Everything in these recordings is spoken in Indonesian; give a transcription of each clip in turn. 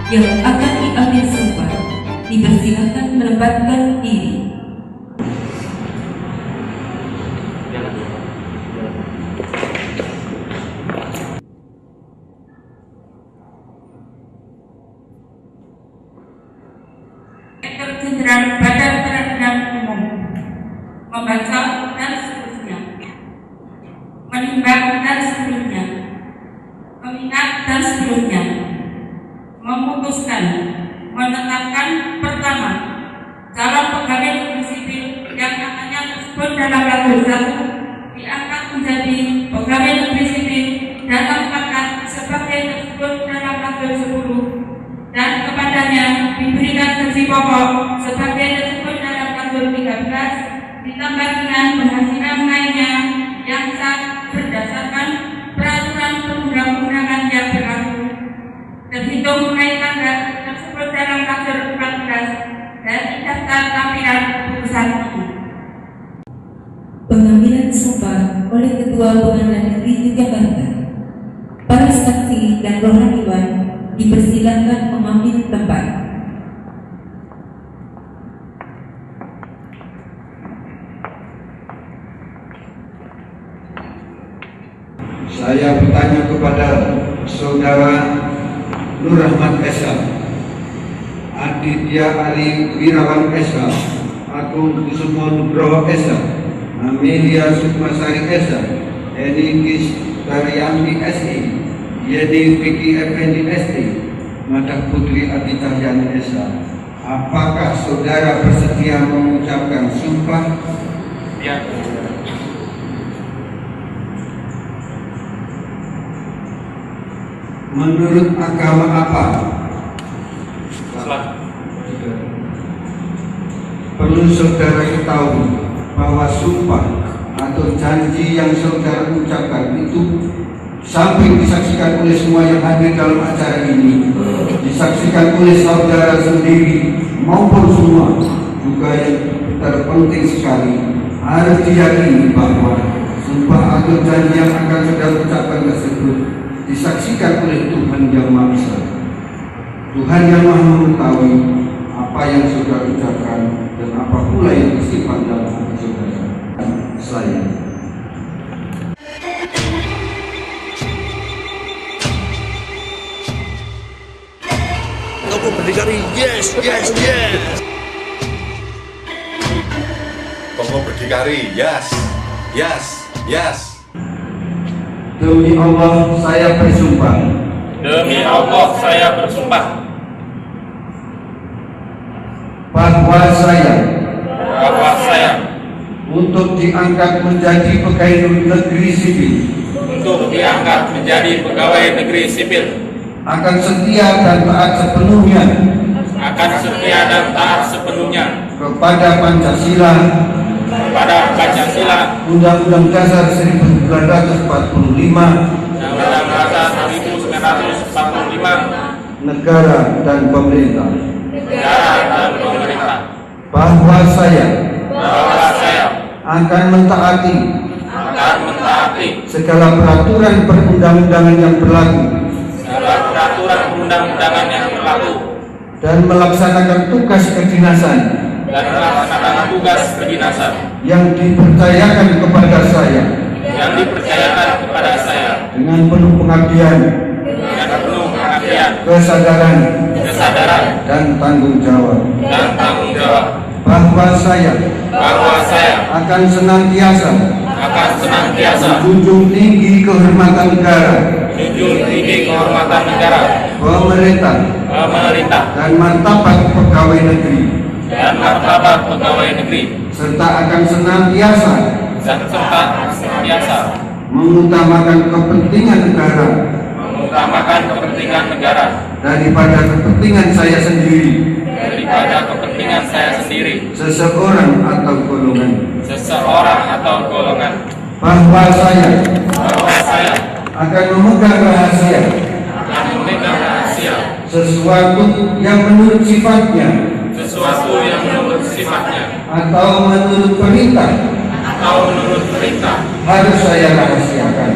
yang akan diambil sumpah dipersilakan menempatkan diri. Jenderal Badan Peradilan Umum membaca dan seterusnya, menimbang dan seterusnya, mengingat dan seterusnya, memutuskan menetapkan pertama calon pegawai negeri sipil yang namanya tersebut dalam Rasul 1 diangkat menjadi pegawai negeri sipil dalam pangkat sebagai tersebut dalam Rasul 10 dan kepadanya diberikan gaji pokok sebagai tersebut dalam Rasul 13 ditambah dengan penghasilan lainnya yang sah berdasarkan peraturan perundang-undangan yang berlaku terhitung mulai tanggal tersebut dalam Rasul 14 dari daftar tampilan putusan ini. Pengambilan sumpah oleh Ketua Pengadilan Negeri Yogyakarta. Para saksi dan rohaniwan dipersilakan mengambil tempat. Saya bertanya kepada Saudara Nur Rahmat Esa, Aditya Ari Wirawan Esa, Agung Kusumo Nugroho Esa, Amelia Sukmasari Esa, Edi Kis Daryanti SI, Yedi Vicky Effendi SI, Madah Putri Aditahyani Esa. Apakah saudara bersedia mengucapkan sumpah? Ya. Menurut agama apa? Islam. Perlu saudara ketahui bahwa sumpah atau janji yang saudara ucapkan itu samping disaksikan oleh semua yang hadir dalam acara ini, disaksikan oleh saudara sendiri maupun semua, juga yang terpenting sekali harus diyakini bahwa sumpah atau janji yang akan saudara ucapkan tersebut disaksikan oleh Tuhan Yang Maha Esa. Tuhan yang Maha mengetahui apa yang saudara ucapkan dan apa pula yang tersimpan dalam hati saudara. Saya Kamu berdikari, yes. Kamu berdikari, yes. demi Allah saya bersumpah. Demi Allah saya bersumpah Bahwa saya untuk diangkat menjadi pegawai negeri sipil untuk diangkat menjadi pegawai negeri sipil akan setia dan taat sepenuhnya kepada Pancasila, Undang-Undang Dasar 1945, Undang-Undang Dasar 1945, negara dan pemerintah. Bahwa saya akan mentaati segala peraturan perundang-undangan yang berlaku dan melaksanakan tugas kedinasan yang dipercayakan kepada saya dengan penuh pengabdian, kesadaran dan tanggung jawab. Bahwa saya akan senantiasa menjunjung tinggi kehormatan negara, pemerintah dan martabat pegawai negeri, serta akan senantiasa mengutamakan kepentingan negara daripada kepentingan saya sendiri, seseorang atau golongan. Bahwa saya akan memegang rahasia sesuatu yang menurut sifatnya atau menurut perintah harus saya rahasiakan.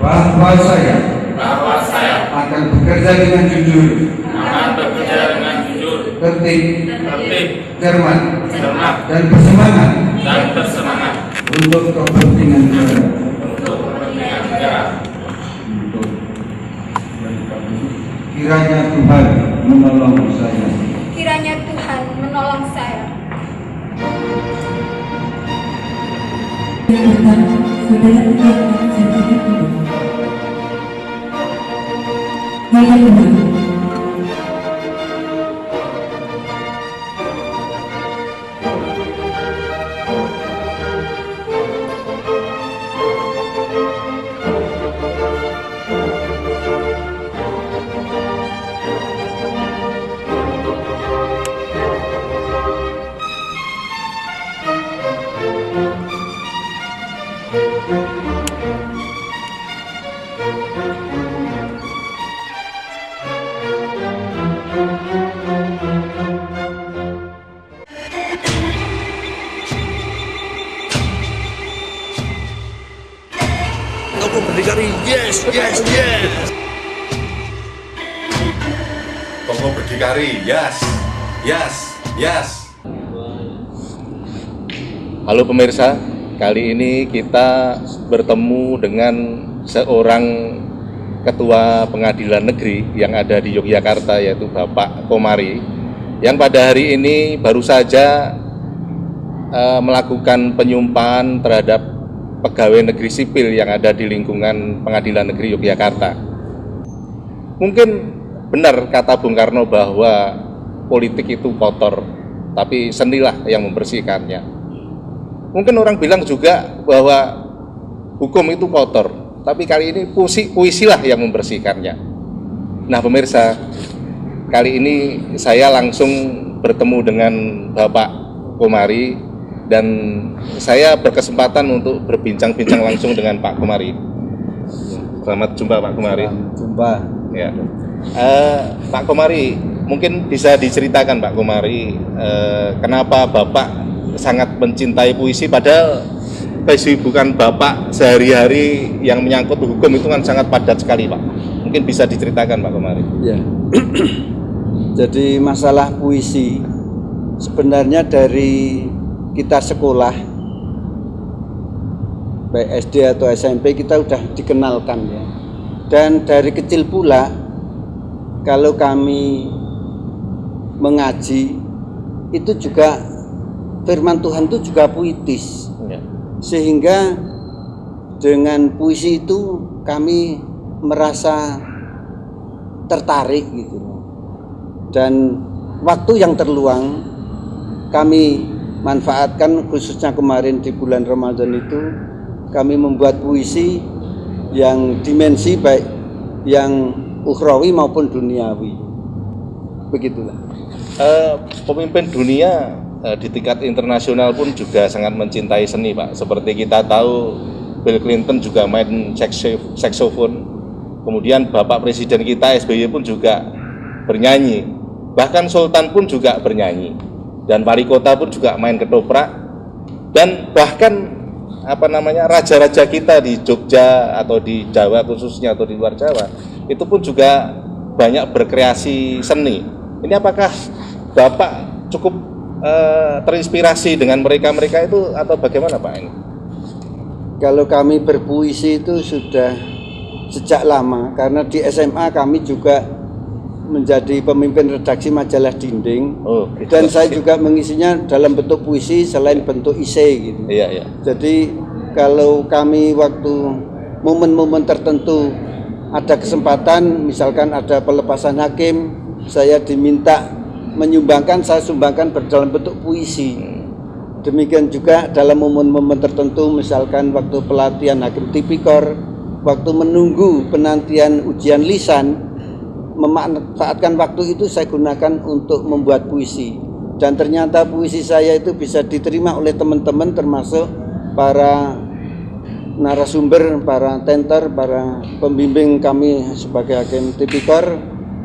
Bahwa saya akan bekerja dengan jujur, tertib, cermat, dan bersemangat untuk kepentingan negara. Kiranya Tuhan menolong saya. Kiranya Tuhan menolong saya. Yang pertama, saudara menyiapkan sertifikat hidup. Yang kedua, Kamu berdikari, yes. Kamu berdikari, yes. Halo pemirsa, kali ini kita bertemu dengan seorang Ketua Pengadilan Negeri yang ada di Yogyakarta, yaitu Bapak Komari, yang pada hari ini baru saja melakukan penyumpahan terhadap pegawai negeri sipil yang ada di lingkungan Pengadilan Negeri Yogyakarta. Mungkin benar kata Bung Karno bahwa politik itu kotor, tapi senilah yang membersihkannya. Mungkin orang bilang juga bahwa hukum itu kotor, tapi kali ini puisilah yang membersihkannya. Nah pemirsa, kali ini saya langsung bertemu dengan Bapak Komari dan saya berkesempatan untuk berbincang-bincang langsung dengan Pak Komari. Selamat jumpa Pak Komari. Jumpa. Ya. Pak Komari, mungkin bisa diceritakan Pak Komari, kenapa Bapak sangat mencintai puisi, padahal kesibukan Bapak sehari-hari yang menyangkut hukum itu kan sangat padat sekali Pak. Mungkin bisa diceritakan Pak Komari. Ya. Jadi masalah puisi sebenarnya dari kita sekolah baik SD atau SMP kita udah dikenalkan ya. Dan dari kecil pula kalau kami mengaji itu juga firman Tuhan itu juga puitis. Ya. Sehingga dengan puisi itu kami merasa tertarik gitu. Dan waktu yang terluang kami manfaatkan, khususnya kemarin di bulan Ramadan itu kami membuat puisi yang dimensi baik yang ukhrawi maupun duniawi. Begitulah. Pemimpin dunia di tingkat internasional pun juga sangat mencintai seni Pak. Seperti kita tahu Bill Clinton juga main saksofon. Kemudian Bapak Presiden kita SBY pun juga bernyanyi. Bahkan Sultan pun juga bernyanyi. Dan wali kota pun juga main ketoprak, dan bahkan raja-raja kita di Jogja atau di Jawa khususnya atau di luar Jawa itu pun juga banyak berkreasi seni. Ini apakah Bapak cukup terinspirasi dengan mereka itu atau bagaimana Pak ini? Kalau kami berpuisi itu sudah sejak lama, karena di SMA kami juga menjadi pemimpin redaksi majalah Dinding. Dan saya juga mengisinya dalam bentuk puisi selain bentuk esai gitu. Iya. Jadi kalau kami waktu momen-momen tertentu ada kesempatan, misalkan ada pelepasan hakim, saya diminta menyumbangkan, saya sumbangkan dalam bentuk puisi. Demikian juga dalam momen-momen tertentu, misalkan waktu pelatihan hakim tipikor, waktu menunggu penantian ujian lisan, memanfaatkan waktu itu saya gunakan untuk membuat puisi. Dan ternyata puisi saya itu bisa diterima oleh teman-teman, termasuk para narasumber, para tenter, para pembimbing kami sebagai hakim tipikor.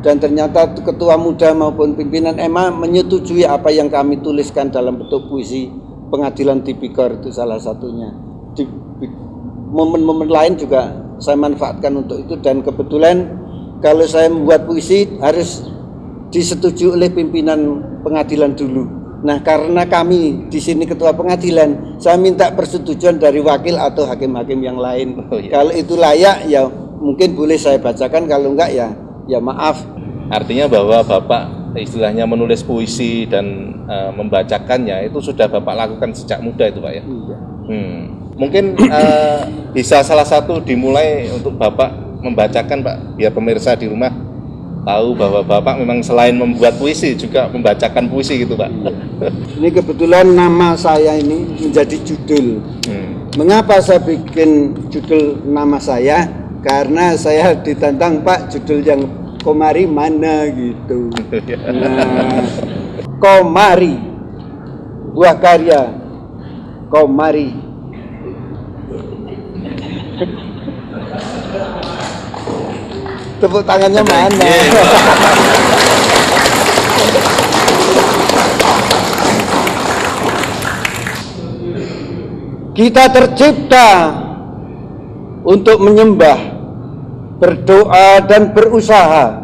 Dan ternyata ketua muda maupun pimpinan EMA menyetujui apa yang kami tuliskan dalam bentuk puisi pengadilan tipikor, itu salah satunya. Di momen-momen lain juga saya manfaatkan untuk itu, dan kebetulan kalau saya membuat puisi harus disetujui oleh pimpinan pengadilan dulu. Nah, karena kami di sini ketua pengadilan, saya minta persetujuan dari wakil atau hakim-hakim yang lain. Kalau itu layak ya mungkin boleh saya bacakan, kalau enggak ya maaf. Artinya bahwa Bapak istilahnya menulis puisi dan membacakannya itu sudah Bapak lakukan sejak muda itu Pak ya? Iya. Mungkin bisa salah satu dimulai untuk Bapak membacakan Pak, biar pemirsa di rumah tahu bahwa Bapak memang selain membuat puisi juga membacakan puisi gitu Pak. Ini kebetulan nama saya ini menjadi judul. Mengapa saya bikin judul nama saya? Karena saya ditantang, Pak, judul yang Komari mana gitu. Nah, Komari, buah karya Komari. Tepuk tangannya mana? Kita tercipta untuk menyembah, berdoa dan berusaha.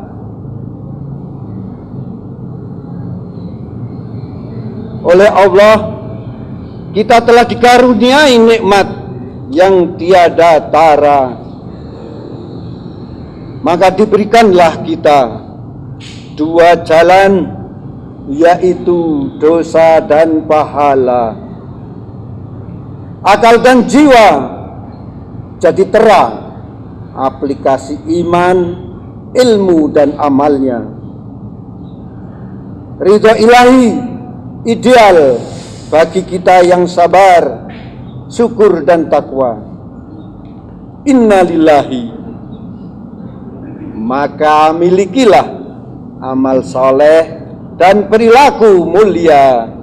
Oleh Allah, kita telah dikaruniai nikmat yang tiada tara. Maka diberikanlah kita dua jalan, yaitu dosa dan pahala. Akal dan jiwa jadi terang, aplikasi iman, ilmu dan amalnya. Ridho ilahi ideal bagi kita yang sabar, syukur dan takwa. Innalillahi, maka milikilah amal soleh dan perilaku mulia.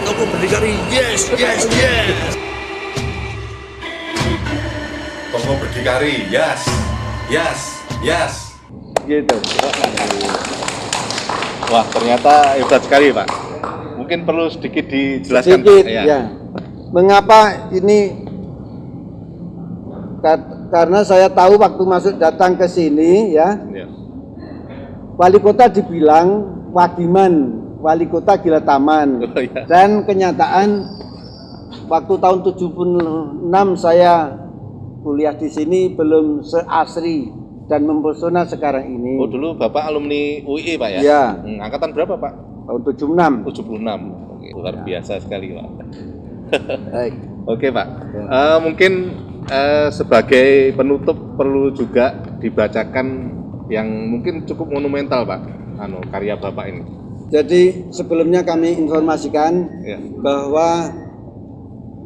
Aku berdikari, yes, yes, yes. Toko berdikari, yes, yes, yes. Gitu. Wah, ternyata hebat sekali Pak. Mungkin perlu sedikit dijelaskan Sedikit, Pak. ya. Mengapa ini? Karena saya tahu waktu masuk datang ke sini ya, wali kota dibilang wadiman, wali kota gila taman. Oh, iya. Dan kenyataan waktu tahun 76 saya kuliah di sini belum seasri dan mempesona sekarang ini. Oh, dulu Bapak alumni UI Pak ya? Iya. Angkatan berapa Pak? Tahun 76. 76. Oke, luar biasa sekali Pak. Baik. Oke Pak, mungkin sebagai penutup perlu juga dibacakan yang mungkin cukup monumental Pak, karya Bapak ini. Jadi sebelumnya kami informasikan bahwa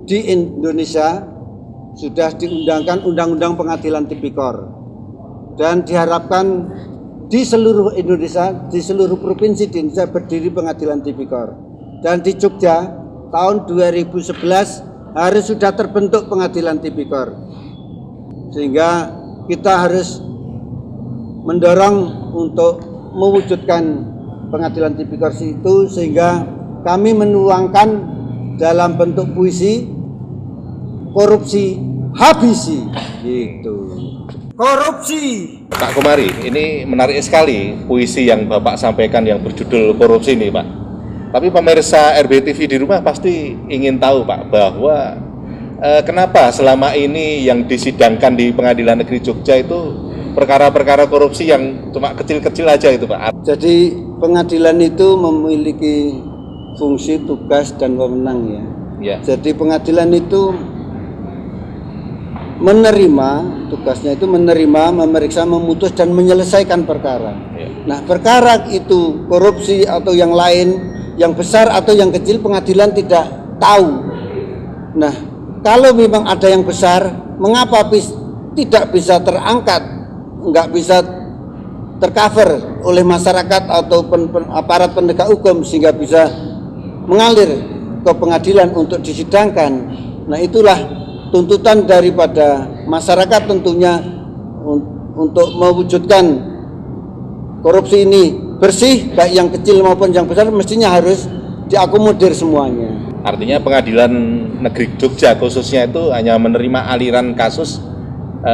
di Indonesia sudah diundangkan Undang-Undang Pengadilan Tipikor, dan diharapkan di seluruh Indonesia, di seluruh provinsi di Indonesia berdiri Pengadilan Tipikor. Dan di Jogja tahun 2011 harus sudah terbentuk Pengadilan Tipikor, sehingga kita harus mendorong untuk mewujudkan Pengadilan Tipikor itu, sehingga kami menuangkan dalam bentuk puisi korupsi habisi gitu. Korupsi. Pak Komari, ini menarik sekali puisi yang Bapak sampaikan yang berjudul korupsi ini Pak. Tapi pemirsa RBTV di rumah pasti ingin tahu Pak, bahwa kenapa selama ini yang disidangkan di Pengadilan Negeri Jogja itu perkara-perkara korupsi yang cuma kecil-kecil aja itu Pak. Jadi pengadilan itu memiliki fungsi, tugas dan wewenang ya. Jadi pengadilan itu menerima, tugasnya itu menerima, memeriksa, memutus dan menyelesaikan perkara. Nah, perkara itu korupsi atau yang lain, yang besar atau yang kecil, pengadilan tidak tahu. Nah, kalau memang ada yang besar, mengapa tidak bisa terangkat, nggak bisa tercover oleh masyarakat atau aparat penegak hukum sehingga bisa mengalir ke pengadilan untuk disidangkan. Nah, itulah tuntutan daripada masyarakat tentunya untuk mewujudkan korupsi ini bersih, baik yang kecil maupun yang besar, mestinya harus diakomodir semuanya. Artinya pengadilan negeri Jogja khususnya itu hanya menerima aliran kasus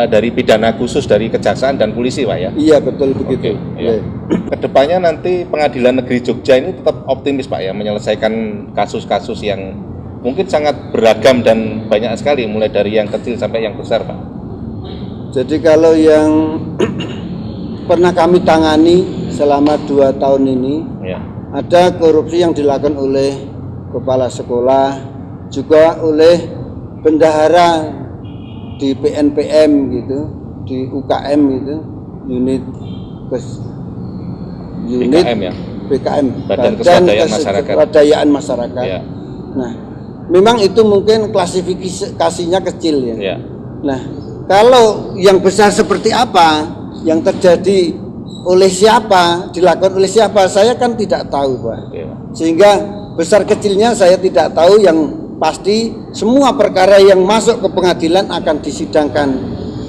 dari pidana khusus dari kejaksaan dan polisi, Pak ya? Iya, betul begitu. Ya. Kedepannya nanti pengadilan negeri Jogja ini tetap optimis, Pak ya, menyelesaikan kasus-kasus yang mungkin sangat beragam dan banyak sekali, mulai dari yang kecil sampai yang besar, Pak. Jadi kalau yang pernah kami tangani selama 2 tahun ini, Ya. ada korupsi yang dilakukan oleh kepala sekolah, juga oleh bendahara di PNPM gitu, di UKM gitu, unit BKM ya? BKM, Badan Keswadayaan Masyarakat. Masyarakat. Ya. Nah, memang itu mungkin klasifikasinya kecil ya. Ya. Nah, kalau yang besar seperti apa, yang terjadi oleh siapa, dilakukan oleh siapa, saya kan tidak tahu, Pak. Oke, Pak. Sehingga besar kecilnya saya tidak tahu, yang pasti semua perkara yang masuk ke pengadilan akan disidangkan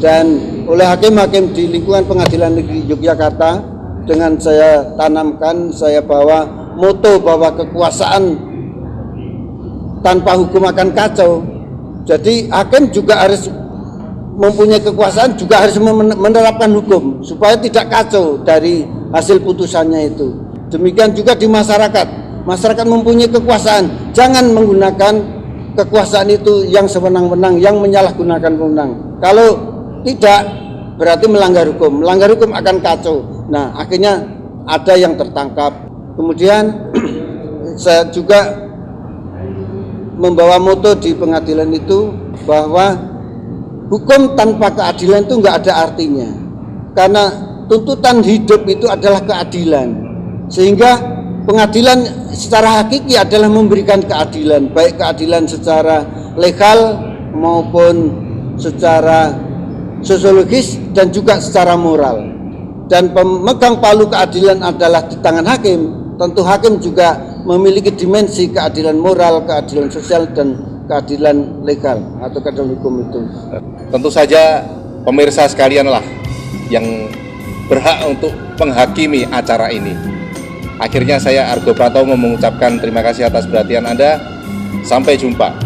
dan oleh hakim-hakim di lingkungan Pengadilan Negeri Yogyakarta. Dengan saya tanamkan, saya bawa moto bahwa kekuasaan tanpa hukum akan kacau. Jadi hakim juga harus mempunyai kekuasaan, juga harus menerapkan hukum supaya tidak kacau dari hasil putusannya itu. Demikian juga di masyarakat. Masyarakat mempunyai kekuasaan, jangan menggunakan kekuasaan itu yang sewenang-wenang, yang menyalahgunakan wewenang. Kalau tidak, berarti melanggar hukum. Melanggar hukum akan kacau. Nah, akhirnya ada yang tertangkap. Kemudian saya juga membawa moto di pengadilan itu bahwa hukum tanpa keadilan itu nggak ada artinya. Karena tuntutan hidup itu adalah keadilan. Sehingga pengadilan secara hakiki adalah memberikan keadilan, baik keadilan secara legal maupun secara sosiologis dan juga secara moral. Dan pemegang palu keadilan adalah di tangan hakim. Tentu hakim juga memiliki dimensi keadilan moral, keadilan sosial, dan keadilan legal atau keadilan hukum itu. Tentu saja pemirsa sekalianlah yang berhak untuk menghakimi acara ini. Akhirnya saya Argo Pratomo mengucapkan terima kasih atas perhatian Anda. Sampai jumpa.